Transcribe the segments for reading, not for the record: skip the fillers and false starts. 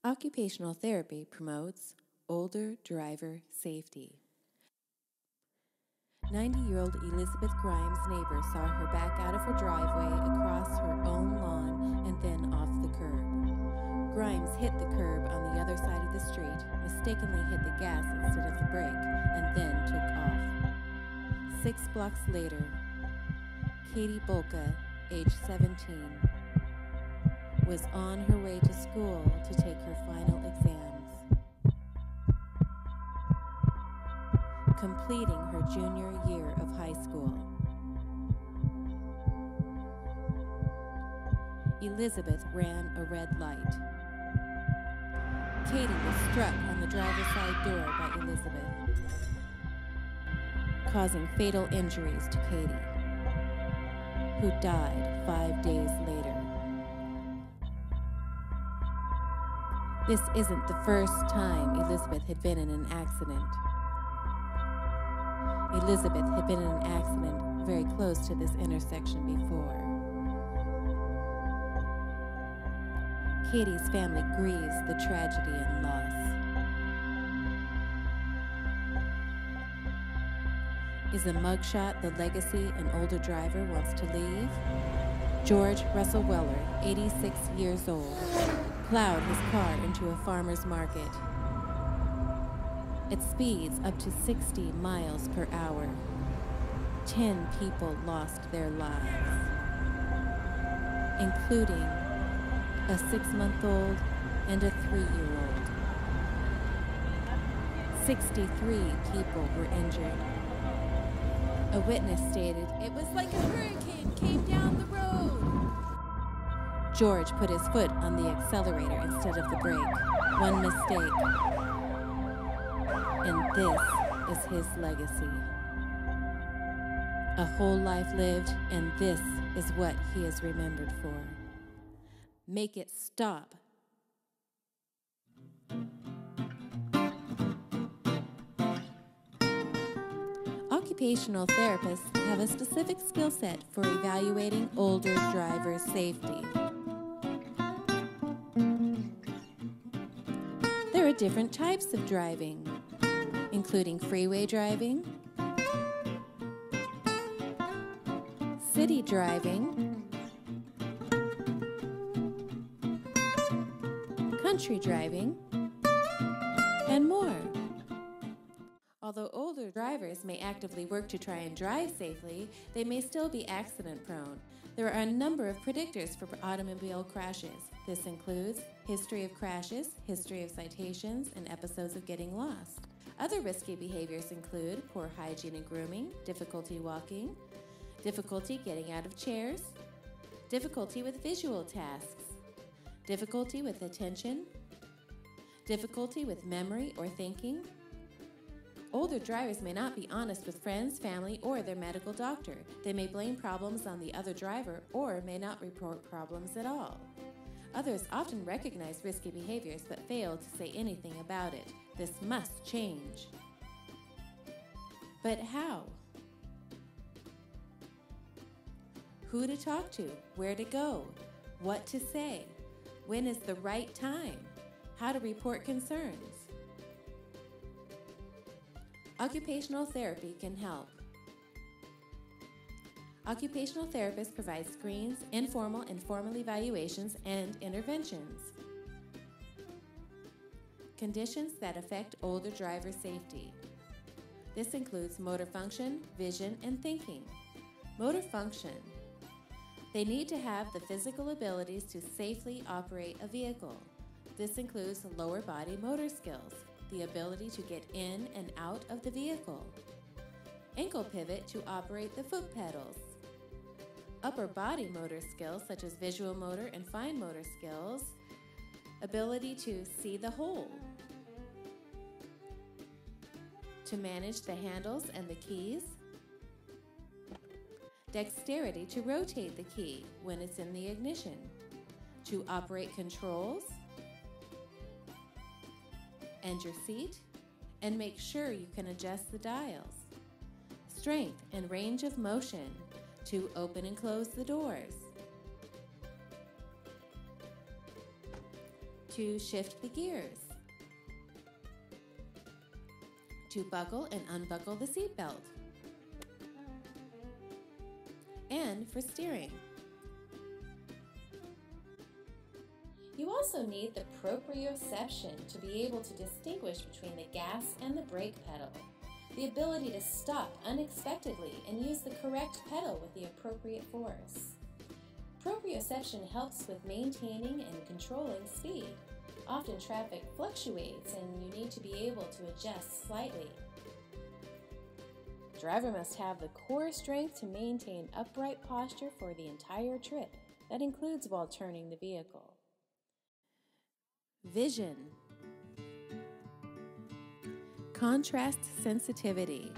Occupational therapy promotes older driver safety. 90-year-old Elizabeth Grimes' neighbor saw her back out of her driveway, across her own lawn, and then off the curb. Grimes hit the curb on the other side of the street, mistakenly hit the gas instead of the brake, and then took off. 6 blocks later, Katie Bolka, age 17, was on her way to school to take her final exams, completing her junior year of high school. Elizabeth ran a red light. Katie was struck on the driver's side door by Elizabeth, causing fatal injuries to Katie, who died 5 days later. This isn't the first time Elizabeth had been in an accident. Elizabeth had been in an accident very close to this intersection before. Katie's family grieves the tragedy and loss. Is a mugshot the legacy an older driver wants to leave? George Russell Weller, 86 years old, plowed his car into a farmer's market. At speeds up to 60 miles per hour, 10 people lost their lives, including a 6-month-old and a 3-year-old. 63 people were injured. A witness stated, "It was like a hurricane came down the road." George put his foot on the accelerator instead of the brake. One mistake. And this is his legacy. A whole life lived, and this is what he is remembered for. Make it stop. Occupational therapists have a specific skill set for evaluating older drivers' safety. There are different types of driving, including freeway driving, city driving, country driving, and more. Although older drivers may actively work to try and drive safely, they may still be accident-prone. There are a number of predictors for automobile crashes. This includes history of crashes, history of citations, and episodes of getting lost. Other risky behaviors include poor hygiene and grooming, difficulty walking, difficulty getting out of chairs, difficulty with visual tasks, difficulty with attention, difficulty with memory or thinking. Older drivers may not be honest with friends, family, or their medical doctor. They may blame problems on the other driver or may not report problems at all. Others often recognize risky behaviors but fail to say anything about it. This must change. But how? Who to talk to? Where to go? What to say? When is the right time? How to report concerns? Occupational therapy can help. Occupational therapists provide screens, informal and formal evaluations, and interventions. Conditions that affect older driver safety. This includes motor function, vision, and thinking. Motor function. They need to have the physical abilities to safely operate a vehicle. This includes lower body motor skills, the ability to get in and out of the vehicle, ankle pivot to operate the foot pedals, upper body motor skills such as visual motor and fine motor skills, ability to see the whole, to manage the handles and the keys, dexterity to rotate the key when it's in the ignition, to operate controls, and your seat, and make sure you can adjust the dials. Strength and range of motion to open and close the doors. to shift the gears, to buckle and unbuckle the seatbelt, and for steering. You also need the proprioception to be able to distinguish between the gas and the brake pedal, the ability to stop unexpectedly and use the correct pedal with the appropriate force. Proprioception helps with maintaining and controlling speed. Often traffic fluctuates and you need to be able to adjust slightly. The driver must have the core strength to maintain upright posture for the entire trip. That includes while turning the vehicle. Vision. Contrast sensitivity.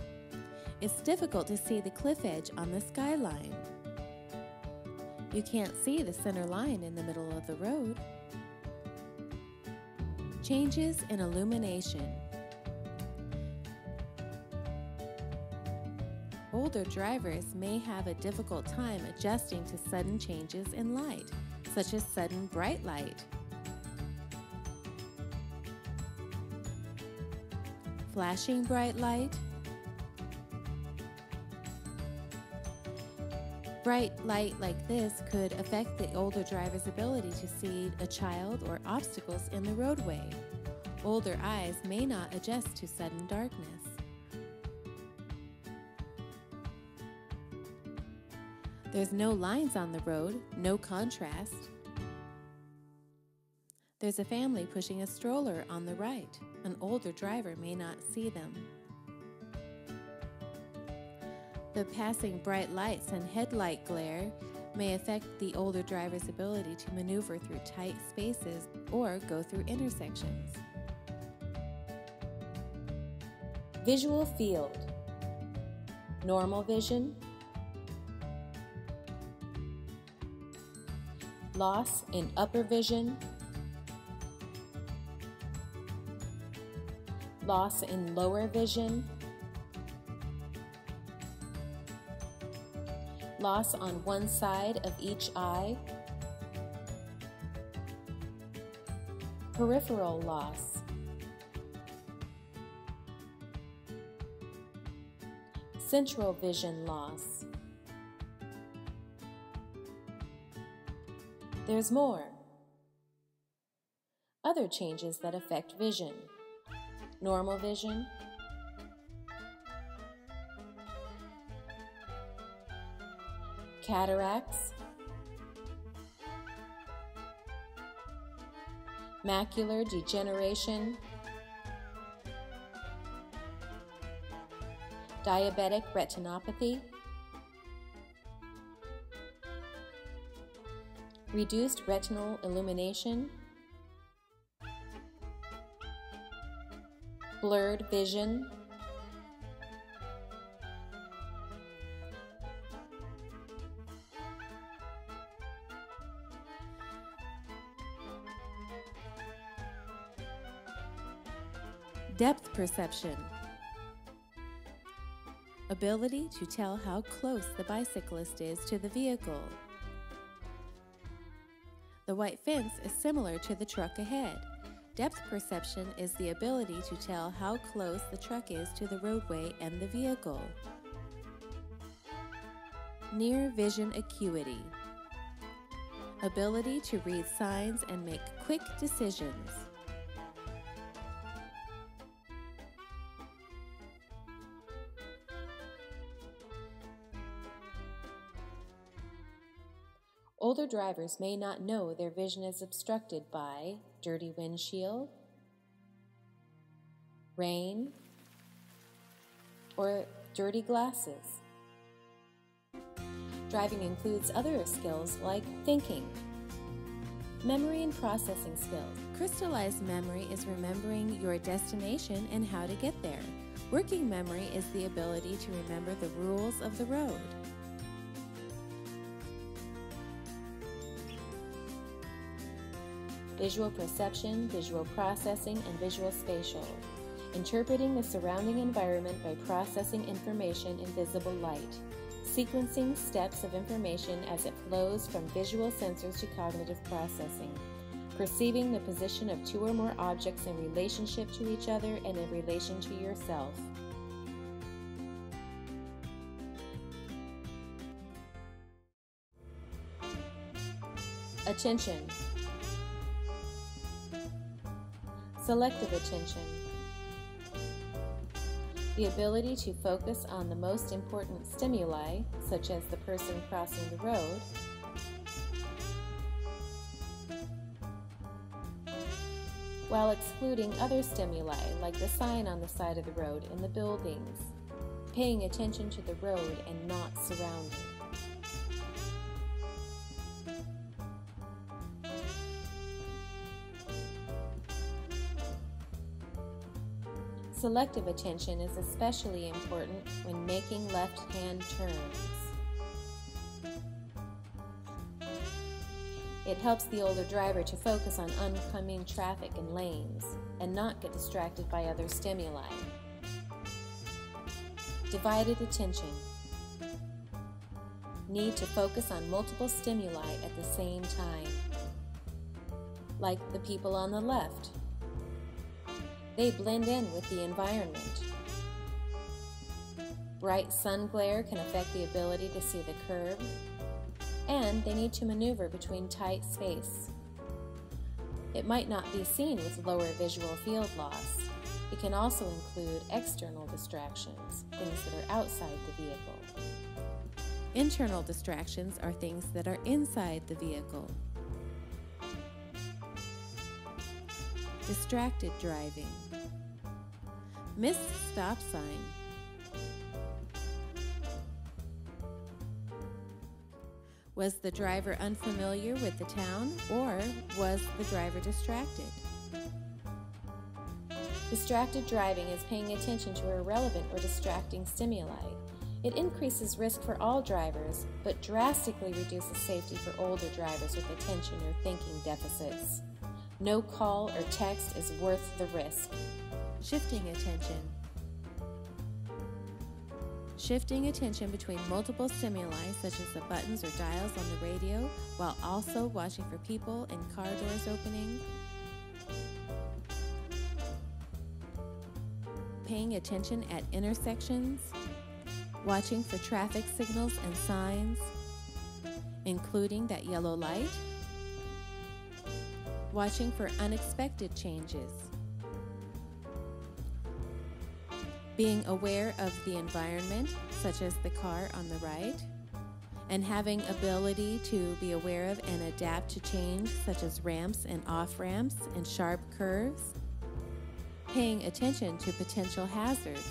It's difficult to see the cliff edge on the skyline. You can't see the center line in the middle of the road. Changes in illumination. Older drivers may have a difficult time adjusting to sudden changes in light, such as sudden bright light, flashing bright light. Bright light like this could affect the older driver's ability to see a child or obstacles in the roadway. Older eyes may not adjust to sudden darkness. There's no lines on the road, no contrast. There's a family pushing a stroller on the right. An older driver may not see them. The passing bright lights and headlight glare may affect the older driver's ability to maneuver through tight spaces or go through intersections. Visual field. Normal vision. Loss in upper vision. Loss in lower vision. Loss on one side of each eye. Peripheral loss. Central vision loss. There's more. Other changes that affect vision. Normal vision, cataracts, macular degeneration, diabetic retinopathy, reduced retinal illumination, blurred vision, depth perception, ability to tell how close the bicyclist is to the vehicle. The white fence is similar to the truck ahead. Depth perception is the ability to tell how close the truck is to the roadway and the vehicle. Near vision acuity, ability to read signs and make quick decisions. Older drivers may not know their vision is obstructed by dirty windshield, rain, or dirty glasses. Driving includes other skills like thinking, memory and processing skills. Crystallized memory is remembering your destination and how to get there. Working memory is the ability to remember the rules of the road. Visual perception, visual processing, and visual spatial. Interpreting the surrounding environment by processing information in visible light. Sequencing steps of information as it flows from visual sensors to cognitive processing. perceiving the position of two or more objects in relationship to each other and in relation to yourself. Attention. Selective attention. The ability to focus on the most important stimuli, such as the person crossing the road, while excluding other stimuli like the sign on the side of the road and the buildings, paying attention to the road and not surrounding. Selective attention is especially important when making left-hand turns. It helps the older driver to focus on oncoming traffic and lanes and not get distracted by other stimuli. Divided attention. Need to focus on multiple stimuli at the same time. Like the people on the left. They blend in with the environment. Bright sun glare can affect the ability to see the curb, and they need to maneuver between tight space. It might not be seen with lower visual field loss. It can also include external distractions, things that are outside the vehicle. Internal distractions are things that are inside the vehicle. Distracted driving. Missed stop sign. Was the driver unfamiliar with the town, or was the driver distracted? Distracted driving is paying attention to irrelevant or distracting stimuli. It increases risk for all drivers, but drastically reduces safety for older drivers with attention or thinking deficits. No call or text is worth the risk. Shifting attention. Shifting attention between multiple stimuli, such as the buttons or dials on the radio, while also watching for people and car doors opening. Paying attention at intersections. Watching for traffic signals and signs, including that yellow light. Watching for unexpected changes. Being aware of the environment, such as the car on the right, and having ability to be aware of and adapt to change, such as ramps and off-ramps and sharp curves. Paying attention to potential hazards.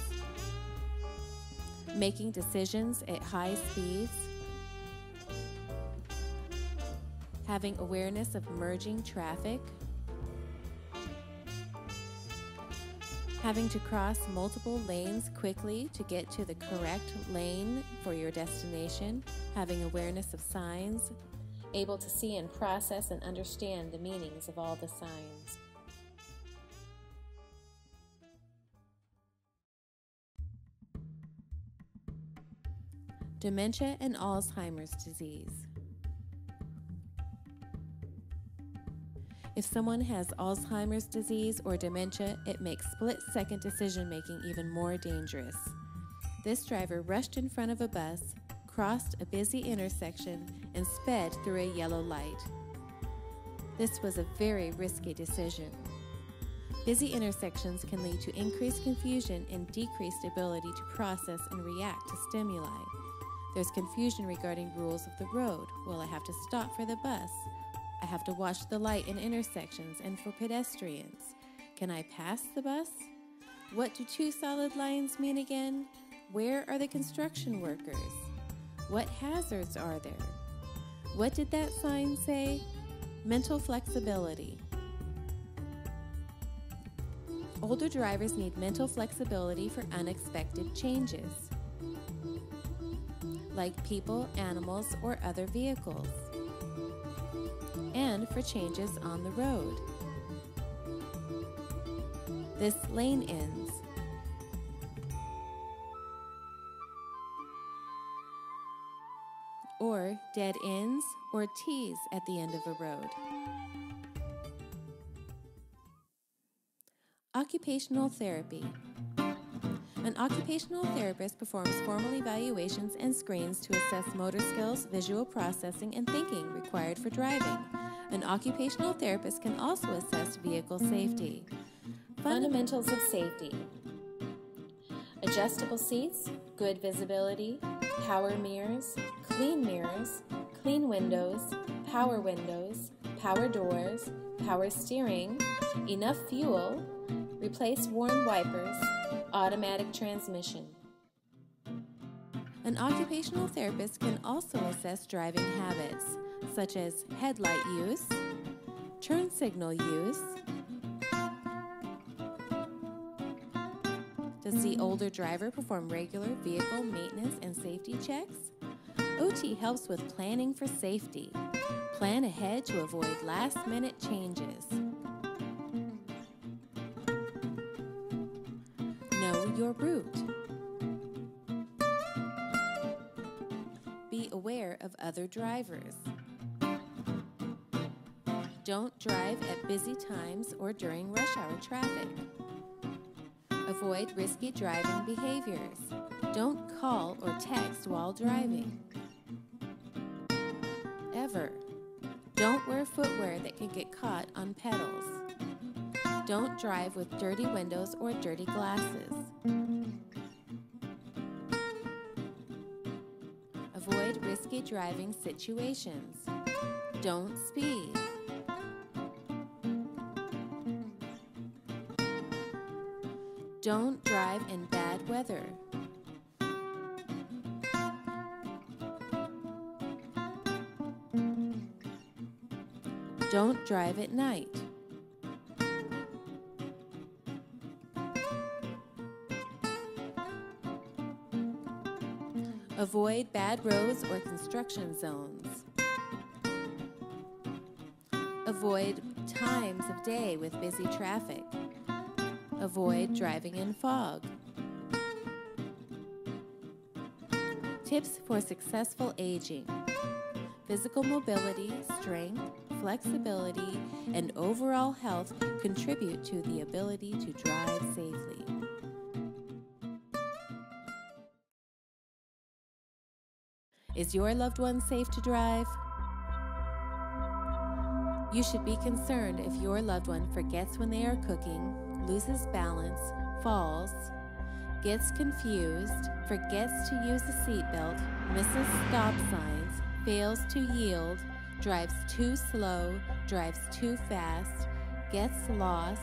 Making decisions at high speeds. Having awareness of merging traffic. Having to cross multiple lanes quickly to get to the correct lane for your destination. Having awareness of signs. Able to see and process and understand the meanings of all the signs. Dementia and Alzheimer's disease. If someone has Alzheimer's disease or dementia, it makes split-second decision-making even more dangerous. This driver rushed in front of a bus, crossed a busy intersection, and sped through a yellow light. This was a very risky decision. Busy intersections can lead to increased confusion and decreased ability to process and react to stimuli. There's confusion regarding rules of the road. Will I have to stop for the bus? I have to watch the light in intersections and for pedestrians. Can I pass the bus? What do two solid lines mean again? Where are the construction workers? What hazards are there? What did that sign say? Mental flexibility. Older drivers need mental flexibility for unexpected changes, like people, animals, or other vehicles, and for changes on the road. This lane ends. Or dead ends or T's at the end of a road. Occupational therapy. An occupational therapist performs formal evaluations and screens to assess motor skills, visual processing, and thinking required for driving. An occupational therapist can also assess vehicle safety. Fundamentals of safety. Adjustable seats, good visibility, power mirrors, clean windows, power doors, power steering, enough fuel, replace worn wipers, automatic transmission. An occupational therapist can also assess driving habits, such as headlight use, turn signal use. Does the older driver perform regular vehicle maintenance and safety checks? OT helps with planning for safety. Plan ahead to avoid last-minute changes. Know your route. Be aware of other drivers. Don't drive at busy times or during rush hour traffic. Avoid risky driving behaviors. Don't call or text while driving. Ever. Don't wear footwear that can get caught on pedals. Don't drive with dirty windows or dirty glasses. Avoid risky driving situations. Don't speed. Don't drive in bad weather. Don't drive at night. Avoid bad roads or construction zones. Avoid times of day with busy traffic. Avoid driving in fog. Tips for successful aging. Physical mobility, strength, flexibility, and overall health contribute to the ability to drive safely. Is your loved one safe to drive? You should be concerned if your loved one forgets when they are cooking, loses balance, falls, gets confused, forgets to use the seatbelt, misses stop signs, fails to yield, drives too slow, drives too fast, gets lost,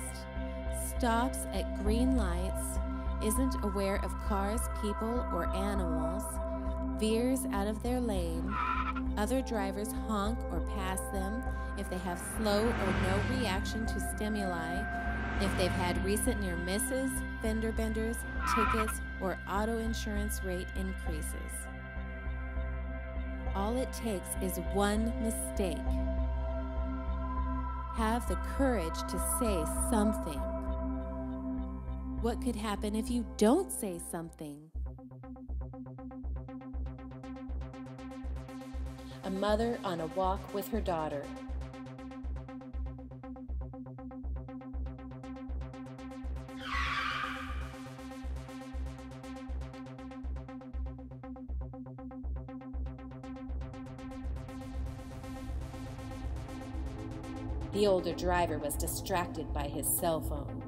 stops at green lights, isn't aware of cars, people, or animals, veers out of their lane, other drivers honk or pass them if they have slow or no reaction to stimuli, if they've had recent near misses, fender benders, tickets, or auto insurance rate increases. All it takes is one mistake. Have the courage to say something. What could happen if you don't say something? A mother on a walk with her daughter. The older driver was distracted by his cell phone.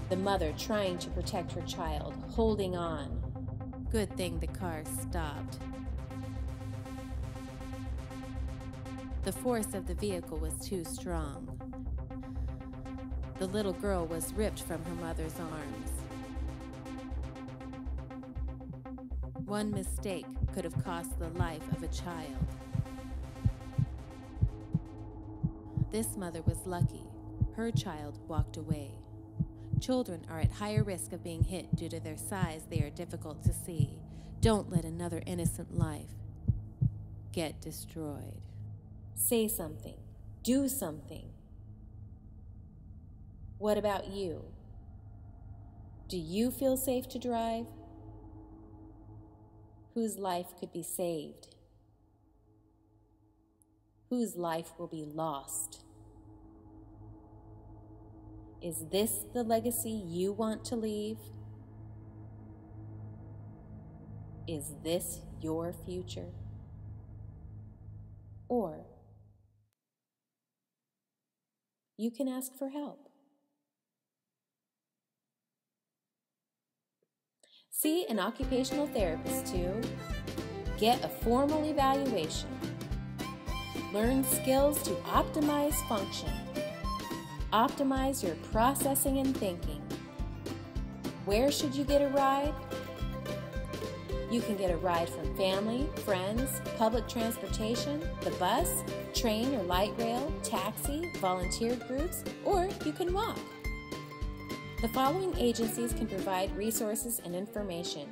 The mother trying to protect her child, holding on. Good thing the car stopped. The force of the vehicle was too strong. The little girl was ripped from her mother's arms. One mistake could have cost the life of a child. This mother was lucky. Her child walked away. Children are at higher risk of being hit due to their size. They are difficult to see. Don't let another innocent life get destroyed. Say something. Do something. What about you? Do you feel safe to drive? Whose life could be saved? Whose life will be lost? Is this the legacy you want to leave? Is this your future? Or you can ask for help. See an occupational therapist to get a formal evaluation, learn skills to optimize function, optimize your processing and thinking. Where should you get a ride? You can get a ride from family, friends, public transportation, the bus, train or light rail, taxi, volunteer groups, or you can walk. The following agencies can provide resources and information.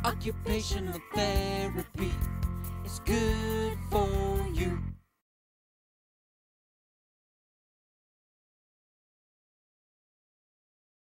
Occupational therapy is good for you.